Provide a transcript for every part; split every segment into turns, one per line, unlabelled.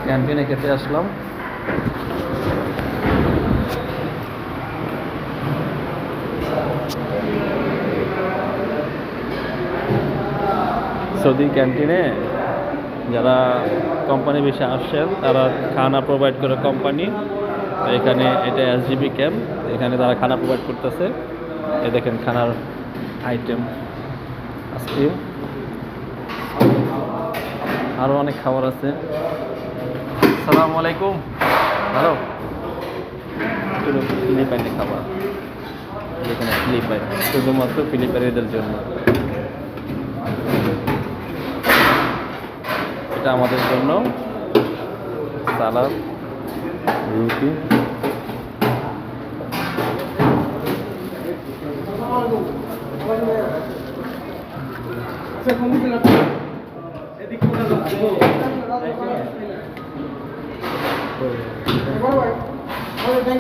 ক্যান্টিনে খেতে আসলাম। সৌদি ক্যান্টিনে যারা কোম্পানি বেশি আসছেন তারা খানা প্রোভাইড করে কোম্পানি। এখানে এটা এসজিবি ক্যাম্প, এখানে তারা খানা প্রোভাইড করতেছে। এই দেখেন খানার আইটেম, আইসক্রিম, আরও অনেক খাবার আছে। আসসালামু আলাইকুম। হ্যালো, ফিলিপাইনের খাবার, যেখানে ফিলিপাইন, শুধুমাত্র ফিলিপাইনিদের জন্য। এটা আমাদের জন্য সালাদ, রুটি।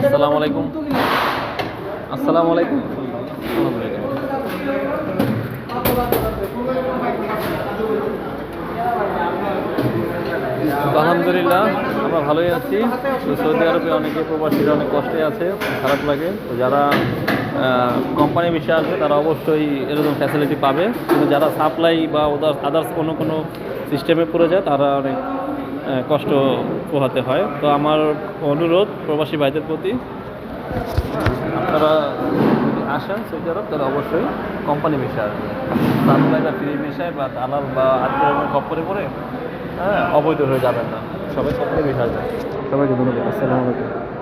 আসসালামু আলাইকুম। আসসালামু আলাইকুম। আলহামদুলিল্লাহ আমরা ভালোই আছি। তো সৌদি আরবে অনেকে প্রবাসীরা অনেক কষ্টে আছে, খারাপ লাগে। তো যারা কোম্পানি বিষয়ে আসবে তারা অবশ্যই এরকম ফ্যাসিলিটি পাবে, কিন্তু যারা সাপ্লাই বা আদার্স কোনো সিস্টেমে পড়ে যায় তারা অনেক কষ্ট পোহাতে হয়। তো আমার অনুরোধ প্রবাসী ভাইদের প্রতি, আপনারা যদি আসেন সৌদি আরব তারা অবশ্যই কোম্পানি বিষয়ে আসবে। সাপ্লাই বা ফ্রি বিষয় বা দালাল বা আত্মীয় খপ্পরে পড়ে অবৈধ হয়ে যাবেন না। সবাই কোম্পানি বিষয়ে আসবে। সবাইকে ধন্যবাদ। আসসালামু আলাইকুম।